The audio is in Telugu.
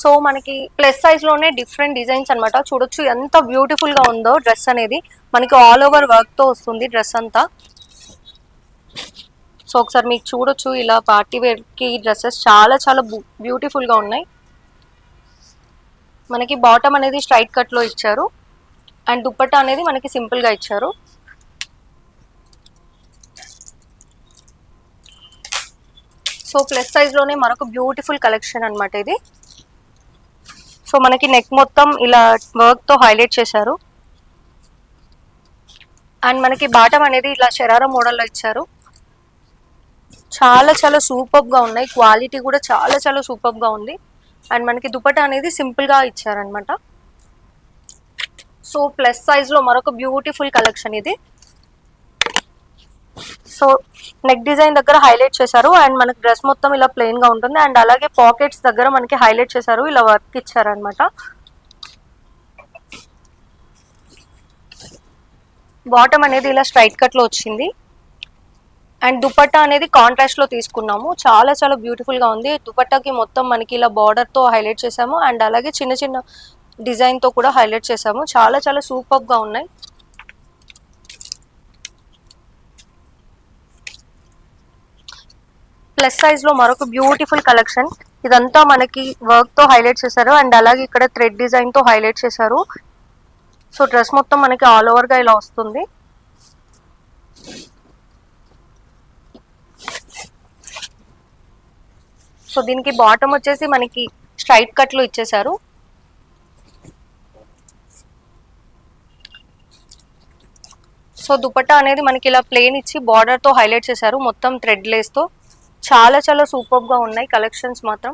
సో మనకి ప్లస్ సైజ్ లోనే డిఫరెంట్ డిజైన్స్ అన్నమాట. చూడొచ్చు ఎంత బ్యూటిఫుల్ గా ఉందో డ్రెస్ అనేది. మనకి ఆల్ ఓవర్ వర్క్ తో వస్తుంది డ్రెస్ అంతా. సో ఒకసారి మీకు చూడొచ్చు, ఇలా పార్టీ వేర్ కి డ్రెస్సెస్ చాలా చాలా బ్యూటిఫుల్ గా ఉన్నాయి. మనకి బాటమ్ అనేది స్ట్రైట్ కట్ లో ఇచ్చారు అండ్ దుపట్టా అనేది మనకి సింపుల్ గా ఇచ్చారు. సో ప్లస్ సైజ్ లోనే మరొక బ్యూటిఫుల్ కలెక్షన్ అన్నమాట ఇది. సో మనకి నెక్ మొత్తం ఇలా వర్క్ తో హైలైట్ చేశారు అండ్ మనకి బాటమ్ అనేది ఇలా శరారా మోడల్లో ఇచ్చారు. చాలా చాలా సూపర్ గా ఉన్నాయి, క్వాలిటీ కూడా చాలా చాలా సూపర్ గా ఉంది. అండ్ మనకి దుపట్టా అనేది సింపుల్ గా ఇచ్చారనమాట. సో ప్లస్ సైజ్ లో మరొక బ్యూటిఫుల్ కలెక్షన్ ఇది. సో నెక్ డిజైన్ దగ్గర హైలైట్ చేశారు అండ్ మనకి డ్రెస్ మొత్తం ఇలా ప్లెయిన్ గా ఉంటుంది అండ్ అలాగే పాకెట్స్ దగ్గర మనకి హైలైట్ చేశారు, ఇలా వర్క్ ఇచ్చారనమాట. బాటమ్ అనేది ఇలా స్ట్రైట్ కట్ లో వచ్చింది అండ్ దుపట్టా అనేది కాంట్రాస్ట్ లో తీసుకున్నాము. చాలా చాలా బ్యూటిఫుల్ గా ఉంది. దుపట్టాకి మొత్తం మనకి ఇలా బార్డర్ తో హైలైట్ చేసాము అండ్ అలాగే చిన్న చిన్న డిజైన్ తో కూడా హైలైట్ చేసాము. చాలా చాలా సూపర్ గా ఉన్నాయి. ప్లస్ సైజ్ లో మరొక బ్యూటిఫుల్ కలెక్షన్. ఇదంతా మనకి వర్క్ తో హైలైట్ చేశారు అండ్ అలాగే ఇక్కడ థ్రెడ్ డిజైన్ తో హైలైట్ చేశారు. సో డ్రెస్ మొత్తం మనకి ఆల్ ఓవర్ గా ఇలా వస్తుంది. సో దీనికి బాటమ్ వచ్చేసి మనకి స్ట్రైట్ కట్ లో ఇచ్చేసారు. సో దుపట్టా అనేది మనకి ఇలా ప్లెయిన్ ఇచ్చి బార్డర్ తో హైలైట్ చేశారు మొత్తం థ్రెడ్ లేస్ తో. చాలా చాలా సూపర్ గా ఉన్నాయి కలెక్షన్స్ మాత్రం.